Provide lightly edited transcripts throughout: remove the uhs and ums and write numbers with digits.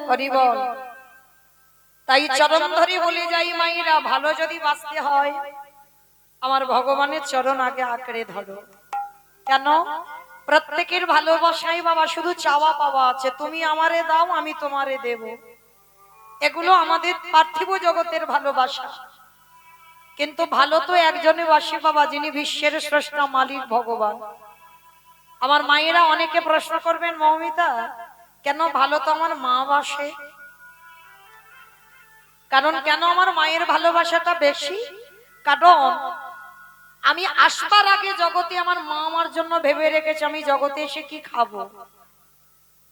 হরি বল। তাই চরণ ধরে বলে যাই মায়েরা, ভালো যদি বাঁচতে হয় আমার ভগবানের চরণ আগে আঁকড়ে ধরো। কেন? প্রত্যেকের ভালোবাসাই বাবা শুধু চাওয়া পাওয়া আছে, তুমি আমারে দাও আমি তোমারে দেব, এগুলো আমাদের পার্থিব জগতের ভালোবাসা। কিন্তু ভালো তো একজনে বাসে বাবা, যিনি বিশ্বের স্রষ্টা মালিক ভগবান। আমার মায়েরা অনেকে প্রশ্ন করবেন, মৌমিতা কেন ভালো তো আমার মা বাসে? কারণ কেন আমার মায়ের ভালোবাসাটা বেশি? কারণ আমি আসবার আগে জগতে আমার মা আমার জন্য ভেবে রেখেছে আমি জগতে এসে কি খাবো।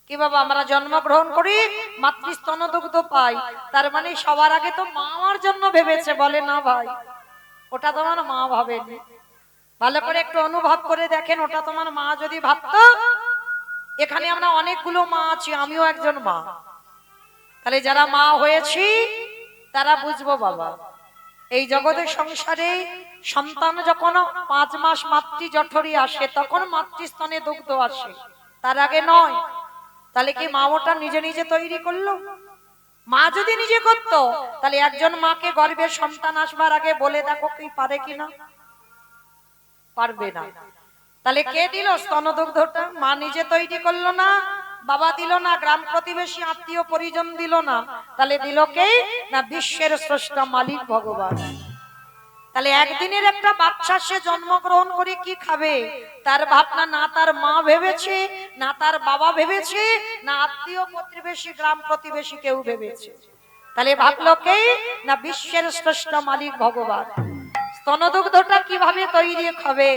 কি বাবা, আমরা জন্মগ্রহণ করি, মাতৃস্তনদুগ্ধ পাই, তার মানে সবার আগে তো মা আমার জন্য ভেবেছে, বলে না ভাই? ওটা তোমার মা ভাবেনি। ভালো করে একটু অনুভব করে দেখেন, ওটা তোমার মা যদি ভাবতো, এখানে আমরা অনেকগুলো মা আছি, আমিও একজন মা, তাহলে যারা মা হয়েছি তারা বুঝবো বাবা, এই জগতের সংসারে সন্তান যখন 5 মাস মাতৃ জঠরে আসে তখন মাতৃস্তনে দুগ্ধ আসে, তার আগে নয়। তাহলে কি মা ওটা নিজে নিজে তৈরি করলো? মা যদি নিজে করতো তাহলে একজন মাকে গর্ভের সন্তান আসবার আগে বলে দেখো কি পারে কিনা? পারবে না। তাহলে কে দিল স্তনদুগ্ধটা? মা নিজে তৈরি করলো না, বাবা দিল না, গ্রাম প্রতিবেশী আত্মীয় পরিজন দিল না, তাহলে দিল কে? না বিশ্বের স্রষ্টা মালিক ভগবান। তাহলে একদিনের একটা বাচ্চা সে জন্মগ্রহণ করে কি খাবে তার ভাবনা না তার মা ভেবেছে, না তার বাবা ভেবেছে, না আত্মীয় প্রতিবেশী গ্রাম প্রতিবেশী কেউ ভেবেছে। তাহলে ভাবলো কে? না বিশ্বের স্রষ্টা মালিক ভগবান। স্তনদুগ্ধটা কিভাবে তৈরি হবে?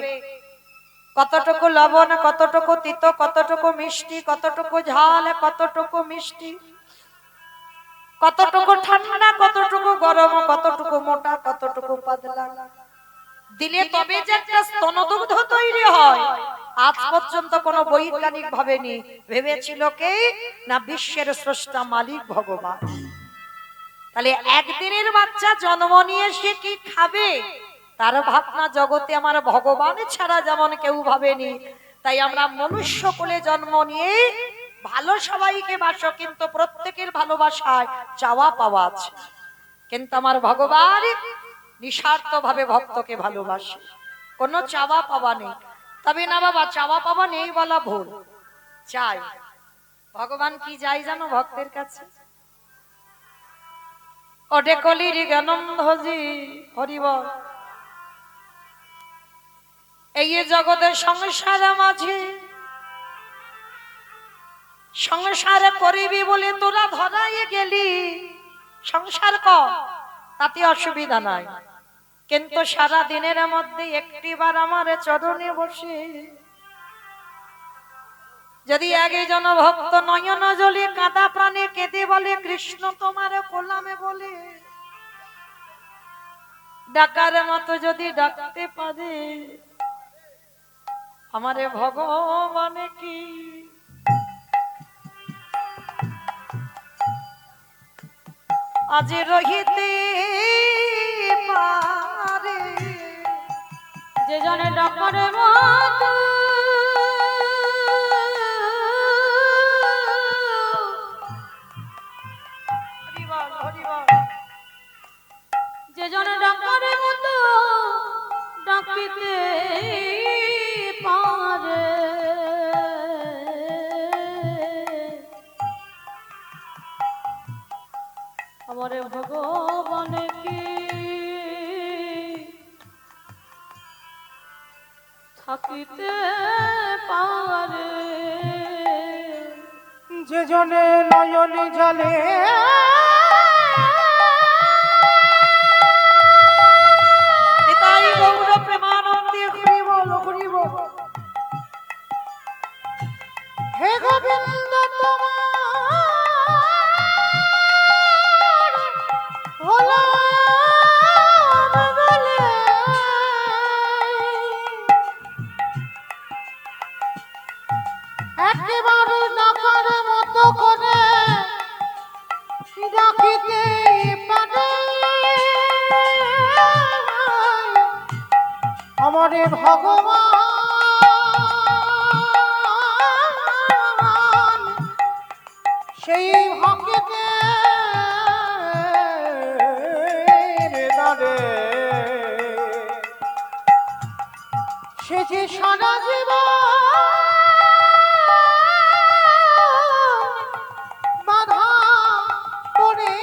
কতটুকু লবণ, কতটুকু তিতো, কতটুকু মিষ্টি, কতটুকু ঝাল, কতটুকু মিষ্টি, কতটুকু ঠান্ডা, কতটুকু গরম, কতটুকু মোটা, কতটুকু পাতলা দিলে তবে যে একটা স্তনদুগ্ধ তৈরি হয়, আজ পর্যন্ত কোনো বৈজ্ঞানিক ভাবেনি। ভেবেছিল কে? না বিশ্বের স্রষ্টা মালিক ভগবান। তাহলে একদিনের বাচ্চা জন্ম নিয়ে সে কি খাবে তার ভাবনা জগতে আমার ভগবান ছাড়া যেমন কেউ ভাবেনি। তাই আমরা মনুষ্য কোলে জন্ম নিয়ে ভালো সবাইকে বাসো, কিন্তু প্রত্যেকের ভালোবাসায় চাওয়া পাওয়া আছে। কিন্তু আমার ভগবান নিঃস্বার্থ ভাবে ভক্তকে ভালোবাসে, কোনো চাওয়া পাওয়া নেই। তবে না বাবা, চাওয়া পাওয়া নেই বলা ভুল, চাই। ভগবান কি চাই জানো ভক্তের কাছে? ওডে কলির জ্ঞানন্ধজি হরি বল। এই জগতের সংসার মাঝে সংসার করিবি বলে তোরা ধরাই গেলি, সংসার কর তাতে অসুবিধা নাই, কিন্তু সারা দিনের মধ্যে একটিবার আমার চরণে বসে যদি একজন ভক্ত নয়ন জলে কাঁদা প্রাণে কেঁদে বলে কৃষ্ণ তোমার কোলামে বলে, ডাকার মতো যদি ডাকতে পারে আমারে ভগবান কি আজ রহিতে পারে, যে জনে ডাকার মতো যে জনে ডাকার মতো ডাকিতে পারে, আমারে ভগবান কি থাকিতে পারে, যে জনে নয়নে জলে তাই গৌর প্রেমানন্দে হরি বল হরি বল। হে গোবিন্দ তোমার হলো বলে একেবারে ডাকার মতো করে ডাকিতে পারে আমারে ভগবান, সেই ভঙ্গিতে দাঁড়ে সে যে সারা জীবন বাধা পড়ে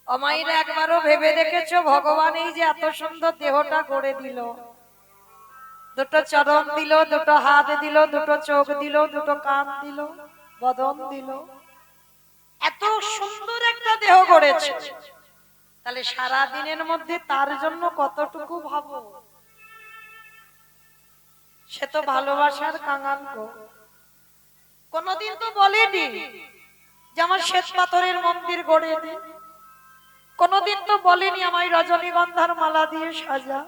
অমাইরা একবারও ভেবে দেখেছো ভগবান এই যে এত সুন্দর দেহটা গড়ে দিল, দুটো চরণ দিল, দুটো হাত দিল, দুটো চোখ দিল, দুটো কান দিল, বদন দিল, এত সুন্দর একটা দেহ গড়েছে, তাহলে সারা দিনের মধ্যে তার জন্য কতটুকু ভাবো। সে তো ভালোবাসার কাঙাল গো। কোনদিন তো বলেনি যে আমার শ্বেত পাথরের মন্দির গড়ে দে, কোনদিন তো বলেনি আমায় রজনীগন্ধার মালা দিয়ে সাজা,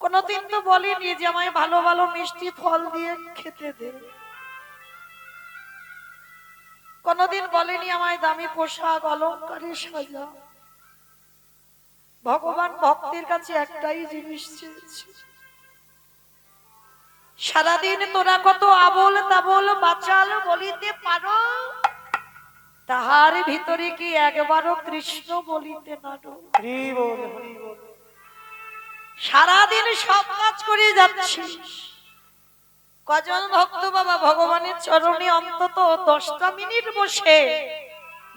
কোনদিন তো বলেনি যে আমায় ভালো ভালো মিষ্টি ফল দিয়ে খেতে দে, কোনদিন বলেনি আমায় দামি পোশাক অলংকারে সাজা। ভগবান ভক্তের কাছে একটাই জিনিস চেয়েছে, সারাদিন তোরা কত আবোল তাবোল বাচাল বলিতে পারো, তাহার ভিতরে কি একবারও কৃষ্ণ বলিতে নারো। সারাদিন সব কাজ করে যাচ্ছিস, কজন ভক্ত বাবা ভগবানের চরণে অন্তত 10টা মিনিট বসে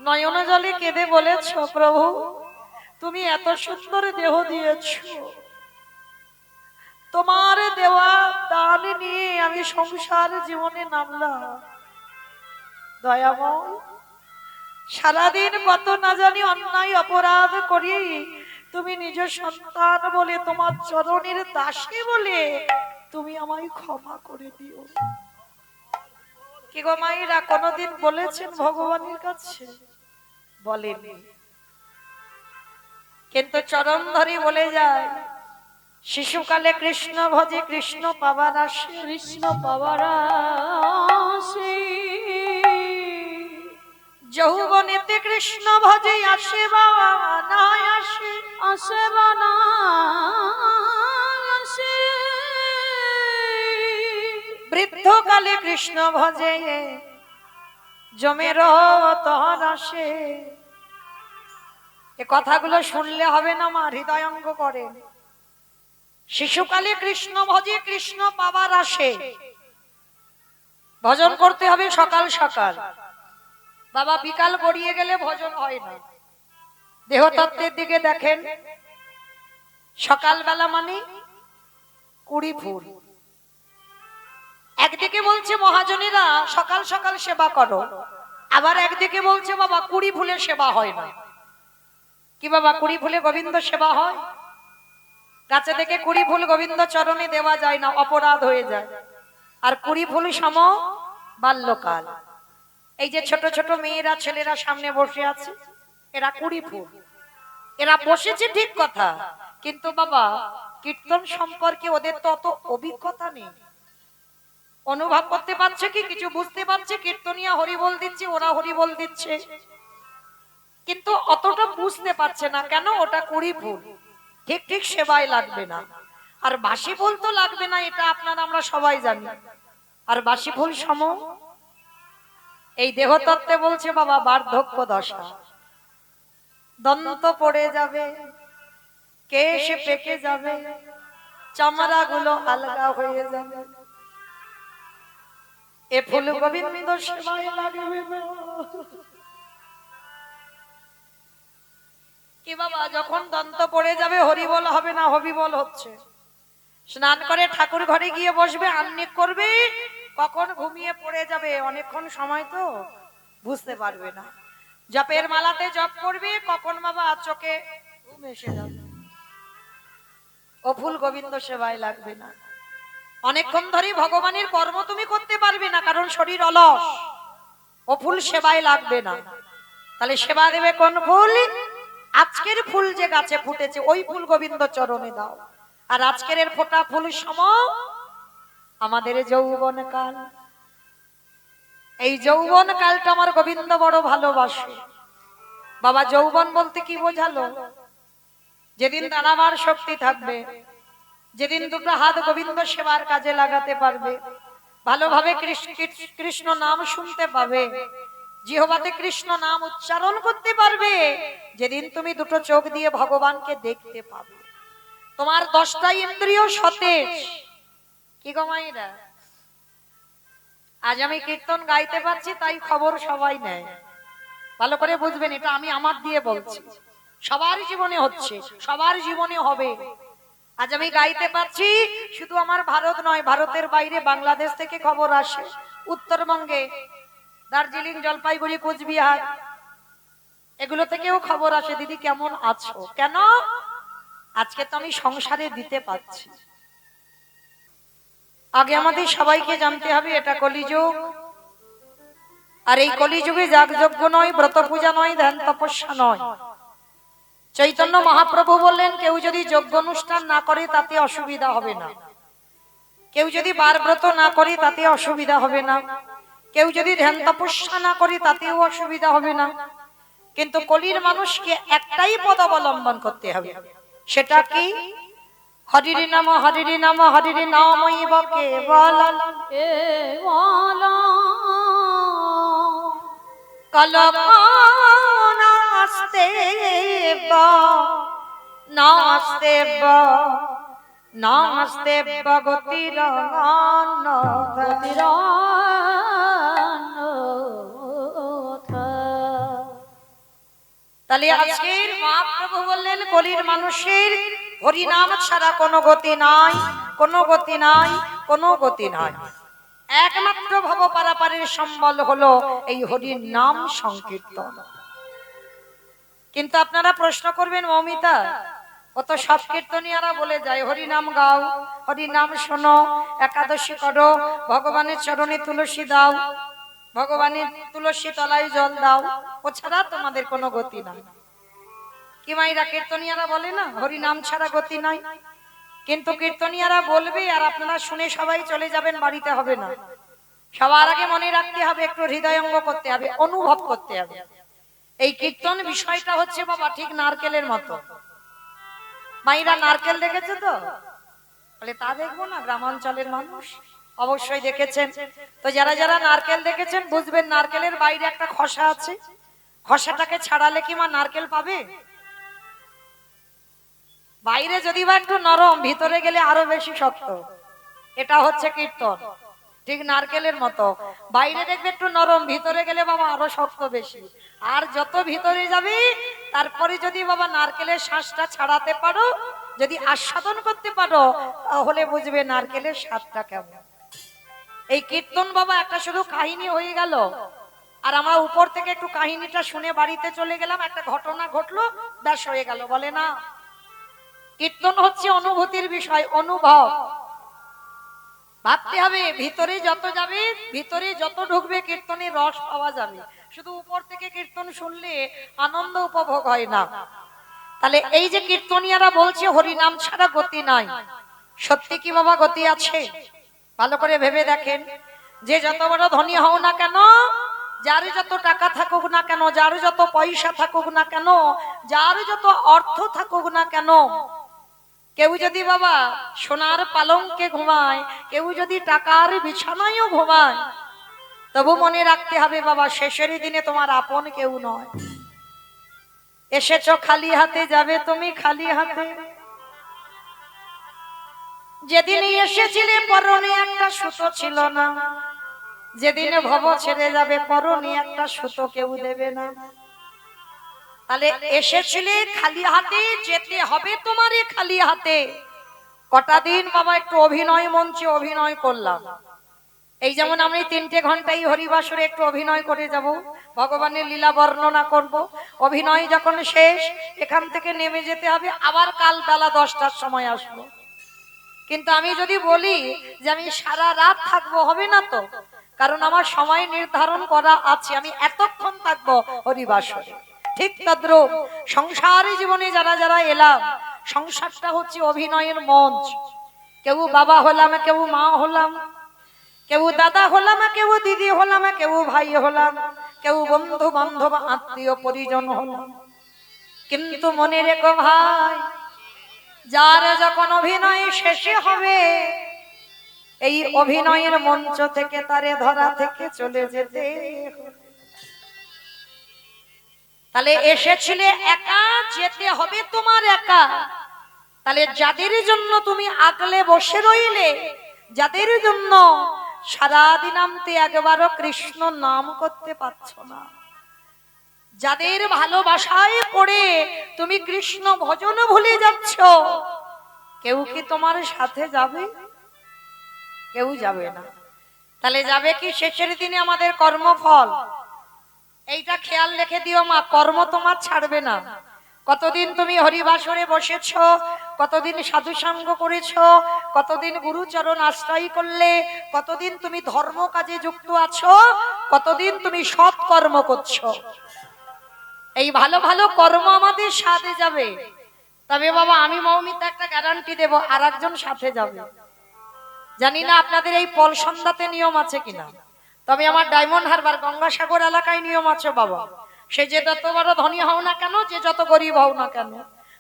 নয়ন জলে কেঁদে বলেছ, প্রভু তুমি এত সুন্দর দেহ দিয়েছ, তোমার দেওয়া দান নিয়ে আমি সংসার জীবনে নামলাম, দয়াময় সারাদিন কত না জানি অন্যায় অপরাধ করি, তুমি নিজ সন্তান বলে তোমার চরণের দাসী বলে তুমি আমায় ক্ষমা করে দিও। কি গো মায়েরা কোনদিন বলেছেন ভগবানের কাছে? বলেনি, কিন্তু চরণ ধরে বলে যায়, শিশুকালে কৃষ্ণ ভজে কৃষ্ণ পাবার আসে, কৃষ্ণ পাওয়ার আসে, যৌবনেতে কৃষ্ণ ভজে আসে বা না আসে, আসে বা না আসে, বৃদ্ধকালে কৃষ্ণ ভজে জমের তহন আসে। এ কথাগুলো শুনলে হবে না মা, হৃদয়ঙ্গ করে। শিশুকালে কৃষ্ণ ভজে কৃষ্ণ পাবার আসে, ভজন করতে হবে সকাল সকাল, বাবা বিকাল গড়িয়ে গেলে ভজন হয় না। দেহতত্ত্বের দিকে দেখেন, সকালবেলা মানে 20 ফুল, একদিকে বলছে মহাজনেরা সকাল সকাল সেবা করো, আবার একদিকে বলছে বাবা 20 ফুলে সেবা হয় না। কি বাবা 20 ফুলে গোবিন্দ সেবা হয়? গাছে থেকে 20 ফুল গোবিন্দ চরণে দেওয়া যায় না, অপরাধ হয়ে যায়। আর 20 ফুল সম বাল্যকাল। এই যে ছোট ছোট মেয়েরা ছেলেরা সামনে বসে আছে, এরা 20 ফুল, এরা বসেছে ঠিক কথা, কিন্তু বাবা কীর্তন সম্পর্কে ওদের তো অত অভিজ্ঞতা নেই। অনুভব করতে পারছে কি? কিছু বুঝতে পারছে? কীর্তনিয়া হরিবোল দিচ্ছে, ওরা হরিবোল দিচ্ছে, কিন্তু অতটা বুঝতে পারছে না। কেন? ওটা 20 ফুল, ঠিক ঠিক সেবায় লাগবে না। আর বাসি ফুল তো লাগবে না, এটা আপনারা আমরা সবাই জানি। আর বাসি ফুল সম এই দেহতত্ত্বে বলছে বাবা বার্ধক্য দশা, দন্ত পড়ে যাবে, কেশ পেকে যাবে, চামড়া গুলো আলগা হয়ে যাবে, এ ফুল গোবিন্দ সেবায় লাগবে না। কি বাবা যখন দন্ত পড়ে যাবে হরিবল হবে না, হবিবল হচ্ছে। স্নান করে ঠাকুর ঘরে গিয়ে বসবে, আহ্নিক করবে, কখন ঘুমিয়ে পড়ে যাবে, অনেকক্ষণ সময় তো বুঝতে পারবে না। জপের মালাতে জপ করবে, কখন বাবা চোখে ঘুম এসে যাবে, ও ফুল গোবিন্দ সেবায় লাগবে না। অনেকক্ষণ ধরে ভগবানের কর্ম তুমি করতে পারবে না, কারণ শরীর অলস, ও ফুল সেবায় লাগবে না। তাহলে সেবা দেবে কোন ফুল? আজকের ফুল যে গাছে ফুটেছে ওই ফুল গোবিন্দ চরণে দাও। আর আজকের এর ফোটা ফুল সম আমাদের যৌবন কাল। এই যৌবন কালটা আমার গোবিন্দ বড় ভালোবাসে। বাবা যৌবন বলতে কি বোঝালো? যেদিন দাঁড়াবার শক্তি থাকবে, যেদিন দুটো হাত গোবিন্দ সেবার কাজে লাগাতে পারবে, ভালোভাবে কৃষ্ণ নাম শুনতে পাবে, জিহ্বাতে কৃষ্ণ নাম উচ্চারণ করতে পারবে, যেদিন তুমি দুটো চোখ দিয়ে ভগবানকে দেখতে পাবে, তোমার 10টা ইন্দ্রিয় সতেজ। কি গো মাইরা, আজ আমি কীর্তন গাইতে পারছি তাই খবর সবাই নেয়, ভালো করে বুঝবেন, এটা আমি আমার দিয়ে বলছি, সবার জীবনে হচ্ছে, সবার জীবনে হবে। আজ আমি গাইতে পারছি, শুধু আমার ভারত নয়, ভারতের বাইরে বাংলাদেশ থেকে খবর আসে, উত্তরবঙ্গে দার্জিলিং, জলপাইগুড়ি, কোচবিহার, এগুলো থেকেও খবর আসে, দিদি কেমন আছো। কেন? আজকে তো আমি সংসারে দিতে পারছি। আগে আমাদের সবাইকে জানতে হবে এটা কলিযুগ, আর এই কলিযুগে যাগযজ্ঞ নয়, ব্রত পূজা নয়, ধ্যান তপস্যা নয়। চৈতন্য মহাপ্রভু বললেন, কেউ যদি যজ্ঞ অনুষ্ঠান না করে তাতে অসুবিধা হবে না, কেউ যদি বার ব্রত না করে তাতে অসুবিধা হবে না, কেউ যদি ধ্যান তপস্যা না করে তাতেও অসুবিধা হবে না, কিন্তু কলির মানুষকে একটাই পদ অবলম্বন করতে হবে। সেটা কি? হরির নাম, হরির নাম, হরির নামৈব কেবলম কল্পনা নাস্তে নাস্তে নাস্তে গতির তাহলে আজকের মহাপ্রভু বললেন, কলির মানুষের হরিনাম ছাড়া কোনো গতি নাই, কোনো গতি নাই, কোনো গতি নাই। একমাত্র ভব পারাপারের সম্বল হলো এই হরির নাম সংকীর্তন। কিন্তু আপনারা প্রশ্ন করবেন, মৌমিতা, ও তো সব কীর্তনিয়ারা বলে যায় হরিনাম গাও, হরিনাম শোনো, একাদশী করো, ভগবানের চরণে তুলসী দাও, ভগবানের তুলসী তলায় জল দাও, ও ছাড়া তোমাদের কোনো গতি নাই। কি মাইরা, কীর্তনিয়ারা বলে না হরিনাম ছাড়া গতি নাই, কিন্তু কীর্তনিয়ারা বলবে আর আপনারা শুনে সবাই চলে যাবেন, বাড়িতে হবে না। সবার আগে মনে রাখতে হবে, একটু হৃদয়ঙ্গ করতে হবে, অনুভব করতে হবে। এই কীর্তন বিষয়টা হচ্ছে বাবা ঠিক নারকেলের মতো। মাইরা নারকেল দেখেছে তো? বলে তা দেখবো না, গ্রামাঞ্চলের মানুষ অবশ্যই দেখেছেন। তো যারা যারা নারকেল দেখেছেন বুঝবেন, নারকেলের বাইরে একটা খসা আছে, খসাটাকে ছাড়ালে কি মা নারকেল পাবে? বাইরে যদি বা একটু নরম, ভিতরে গেলে আরো বেশি শক্ত। এটা হচ্ছে কীর্তন, ঠিক নারকেলের মতো। বাইরে দেখবে একটু নরম, ভিতরে গেলে বাবা আরো শক্ত বেশি। আর যত ভিতরে যাবে, তারপরে যদি বাবা নারকেলের শ্বাসটা ছাড়াতে পারো, যদি আস্বাদন করতে পারো, তাহলে বুঝবে নারকেলের স্বাদটা কেমন। এই কীর্তন বাবা একটা শুধু কাহিনী হয়ে গেল, আর আমরা উপর থেকে একটু কাহিনীটা শুনে বাড়িতে চলে গেলাম, একটা ঘটনা ঘটলো, ব্যাস হয়ে গেল, বলে না। কীর্তন হচ্ছে অনুভূতির বিষয়, অনুভব। ভাবতে হবে, ভিতরে যত যাবে, ভিতরে যত ঢুকবে, কীর্তনের রস পাওয়া যাবে। শুধু উপর থেকে কীর্তন শুনলে আনন্দ উপভোগ হয় না। তাহলে এই যে কীর্তনিয়ারা বলছে হরিনাম ছাড়া গতি নাই, সত্যি কি বাবা গতি আছে? ভালো করে ভেবে দেখেন, যে যত বড় ধনী হও না কেন, যার যত টাকা থাকুক না কেন, যার যত পয়সা থাকুক না কেন, যার যত অর্থ থাকুক না কেন, কেউ যদি বাবা সোনার পালঙ্কে ঘুমায়, কেউ যদি টাকার বিছানায়ও ঘুমায়, তবু মনে রাখতে হবে বাবা শেষের দিনে তোমার আপন কেউ নয়। এসেছো খালি হাতে, যাবে তুমি খালি হাতে। যেদিন এসেছিলে পরনে একটা সুতো ছিল না, যেদিন ভব ছেড়ে যাবে পরনে একটা সুতো কেউ দেবে না। তাহলে এসেছিলে খালি হাতে, যেতে হবে তোমারে খালি হাতে। কটা দিন বাবা একটু অভিনয় মঞ্চে অভিনয় করলাম। এই যেমন আমি 3টে ঘন্টায় হরিবাসরে একটু অভিনয় করে যাব, ভগবানের লীলা বর্ণনা করব। অভিনয় যখন শেষ, এখান থেকে নেমে যেতে হবে, আবার কাল বেলা 10টার সময় আসবো। কিন্তু আমি যদি বলি যে আমি সারা রাত থাকবো, হবে না তো, কারণ আমার সময় নির্ধারণ করা আছে, আমি এতক্ষণ থাকবো হরিবাসরে। ঠিক তদ্রূপ সংসারী জীবনে যারা যারা এলাম, সংসারটা হচ্ছে অভিনয়ের মঞ্চ। কেউ বাবা হলাম, কেউ মা হলাম, কেউ দাদা হলাম, কেউ দিদি হলাম, কেউ ভাই হলাম, কেউ বন্ধু বান্ধব আত্মীয় পরিজন হলাম। কিন্তু মনে রেখো ভাই, যার যখন অভিনয় শেষে হবে এই অভিনয়ের মঞ্চ থেকে তারে ধরা থেকে চলে যেতে হবে। তাহলে এসেছিলে একা, যেতে হবে তোমার একা। তাহলে যাদের জন্য তুমি আগলে বসে রইলে, যাদের জন্য সারাদিন আমতে একবারও কৃষ্ণ নাম করতে পারছ না, যাদের ভালোবাসায় পড়ে তুমি কৃষ্ণ ভজন ভুলে যাচ্ছ, কেউ কি তোমার সাথে যাবে? কেউ যাবে না। তাহলে যাবে কি শেষের দিনে আমাদের কর্মফল। এইটা খেয়াল রেখে দিও মা, কর্ম তোমার ছাড়বে না। কতদিন তুমি হরিবাসরে বসেছ, কতদিন সাধু সঙ্গ করেছ, কতদিন গুরুচরণ আশ্রয় করলে, কতদিন তুমি ধর্ম কাজে যুক্ত আছো, কতদিন তুমি সৎ কর্ম করছো, এই ভালো ভালো কর্ম আমাদের সাথে যাবে। তবে বাবা আমি মৌমিতা একটা গ্যারান্টি দেব, আর একজন সাথে যাবে। জানি না আপনাদের এই পল সন্ধ্যাতে নিয়ম আছে কিনা, তবে আমার ডায়মন্ড হারবার গঙ্গাসাগর এলাকায় নিয়ম আছে বাবা। সে যে যত বড় ধনী হও না কেন, যে যত গরিব হও না কেন,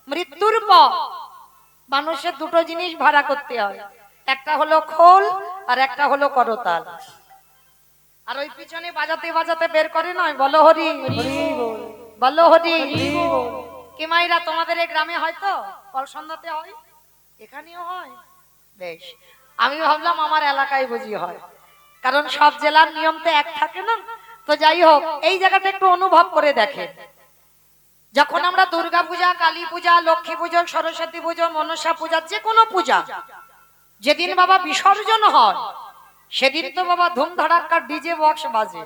মৃত্যুর পর মানুষের দুটো জিনিস ভাড়া করতে হয়, একটা হলো খোল আর একটা হলো করতাল। আর ওই পিছনে বাজাতে বাজাতে বের করে নয়, বলো হরি বলো হরি। কি মাইরা তোমাদের এই গ্রামে হয়তো পল সন্ধ্যাতে হয়, এখানেও হয়? বেশ, আমি ভাবলাম আমার এলাকায় বুঝি হয়, কারণ সব জেলার নিয়ম তো এক থাকে না। তো যাই হোক, এই জায়গাটা একটু অনুভব করে দেখেন। যখন আমরা দুর্গা পূজা, কালী পূজা, লক্ষ্মী পুজো, সরস্বতী পুজো, মনসা পূজা, যে কোনো পূজা যেদিন বাবা বিসর্জন হয়, সেদিন তো বাবা ধুমধাড়াক্কা ডিজে বক্স বাজে।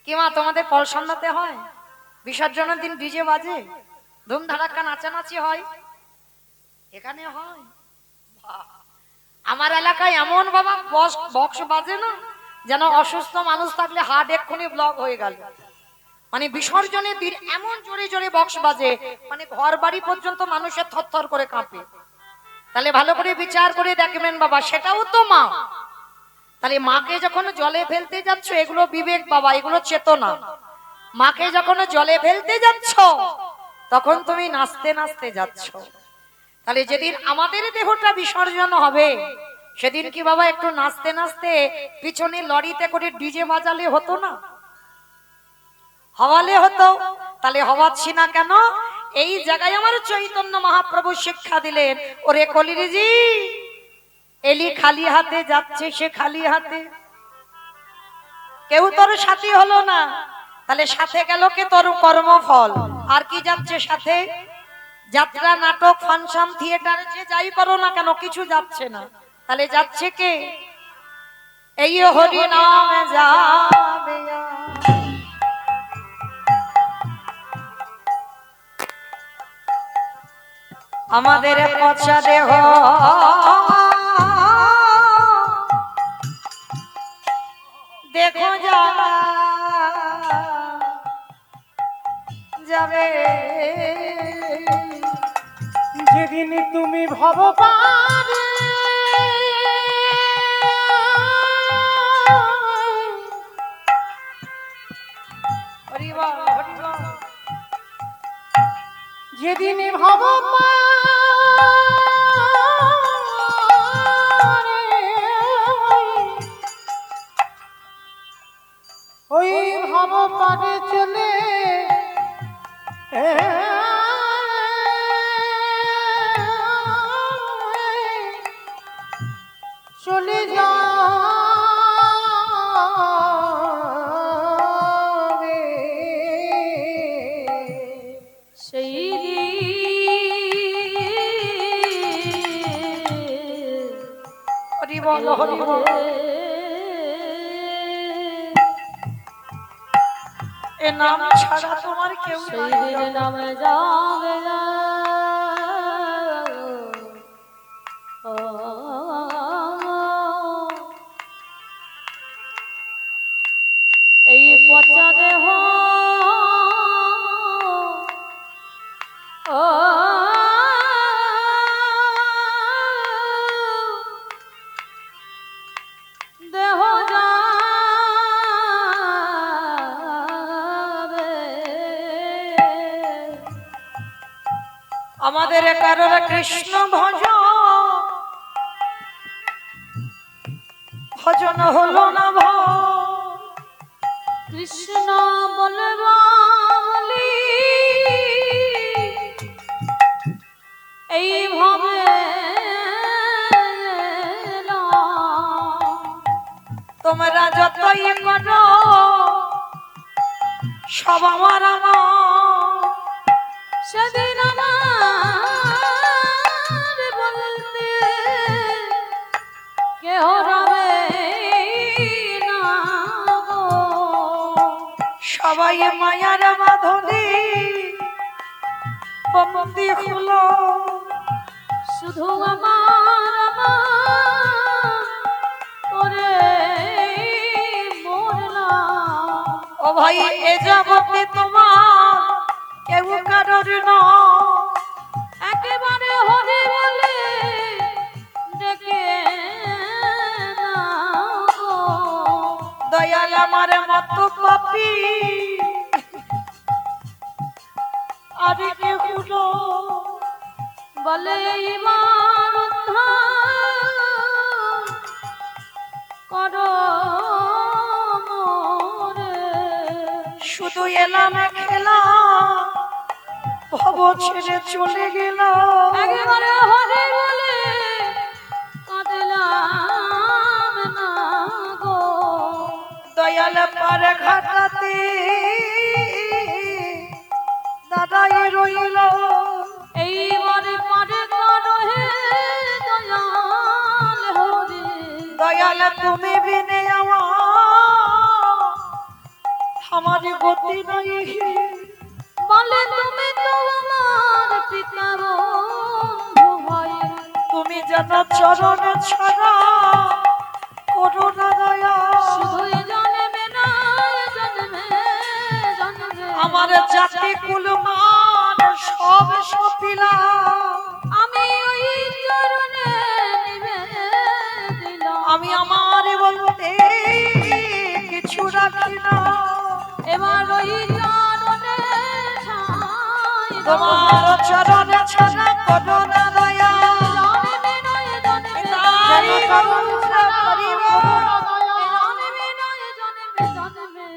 কি মা তোমাদের পল সন্ধ্যাতে হয়? বিসর্জনের দিন ডিজে বাজে, ধুমধাড়াক্কা নাচানাচি হয়, এখানে হয়? আমার এলাকায় এমন বাবা বক্স বাজে না, যেন অসুস্থ মানুষ থাকলে হার্ট এক্ষুনি ব্লক হয়ে গেল। মানে বিসর্জনের দিন এমন জোরে জোরে বক্স বাজে, মানে ঘর বাড়ি পর্যন্ত মানুষের থরথর করে কাঁপে। তাহলে ভালো করে বিচার করে দেখবেন বাবা, সেটাও তো মা। তাহলে মাকে যখন জলে ফেলতে যাচ্ছ, এগুলো বিবেক বাবা, এগুলো চেতনা। মাকে যখন জলে ফেলতে যাচ্ছ, তখন তুমি নাচতে নাচতে যাচ্ছ। তাহলে যেদিন আমাদের দেহটা বিসর্জন হবে, সেদিন কি বাবা একটু নাচতে নাচতে পিছনে লরিতে করে ডিজে বাজালে হতো না? হওয়ালে হতো। তাহলে হওয়াচ্ছি না কেন? এই জায়গায় আমার চৈতন্য মহাপ্রভু শিক্ষা দিলেন, ওরে কলিরিজি, এলি খালি হাতে যাচ্ছে, সে খালি হাতে, কেউ তোর সাথী হলো না। তাহলে সাথে গেল কে? তোর কর্মফল। আর কি যাচ্ছে সাথে? যাত্রা, নাটক, ফাংশন, থিয়েটারে যে যাই করো না কেন, কিছু যাচ্ছে না। তাহলে যাচ্ছে কে? এই হরি নাম যাবে। আমাদের পচা দেহ দেখো যাবে, যেদিন তুমি ভবপারে হরি বল হরি বল। যেদিন ভবপারে ওই ভবপারে চলে চলে যাবে সেই হরি বল হরি বল। এ নাম ছাড়া তোমার কেউ নাই। সেই দিন নামে যাবে এই পচা দেহ দেহ যাবে। আমাদের কারোর কৃষ্ণ ভজন হলো না কৃষ্ণ বলবালি এইভাবে তোমরা যতই করো সব আমার সেদিন আমার বলতে কেহ রবে না গো। সবাই মায়ার বাঁধনে বন্দী হলো শুধু আমার করে মরলাম। ও ভাই এ জগতে তোমার কেউ কারোর নয় একেবারে হরি বলে ডেকে নাও গো। দয়াল আমার মত পাপি আর কে হলো বলে এইবার উদ্ধার করো মোরে। শুধু এলাম খেলা ভব ছেড়ে চলে গেল একেবারে হরি বলে কাঁদলাম না গো। দয়াল পার ঘাটাতে দাদাই রইল এইবারে পারে করো হে দয়াল হরি। দয়াল তুমি বিনে আমার গতি নাই বলে তুমি তো আমার পিতা বন্ধু ভাই। তুমি যেন চরণ ছাড়া করো না দয়া শুধু এ জন্মে না এ জন্মে জন্মে আমার জাতি কুলমান সব সপিলা আমি ওই চরণে নিবেদিলাম। আমি আমার বলতে কিছু রাখি না এবার ওই চরণে ঠাঁই দেব। তোমার চরণ ছাড়া করো না দয়া জন্মে নয় জন্মে তাই করুণা করিব জন্মে নয় জন্মে জন্মে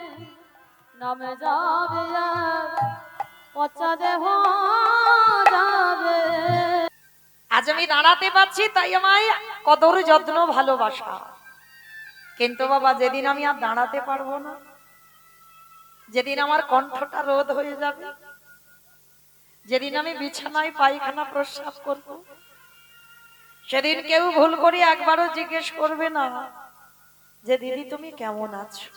নামে যাবে আর পচা দেহ যাবে। আজ আমি দাঁড়াতে পারছি তাই আমায় কদর যত্ন ভালোবাসা কিন্তু বাবা যেদিন আমি আর দাঁড়াতে পারবো না যেদিন আমার কণ্ঠটা রোধ হয়ে যাবে যেদিন আমি বিছানায় পায়খানা প্রস্রাব করব সেদিন কেউ ভুল করে একবারও জিজ্ঞেস করবে না যে দিদি তুমি কেমন আছো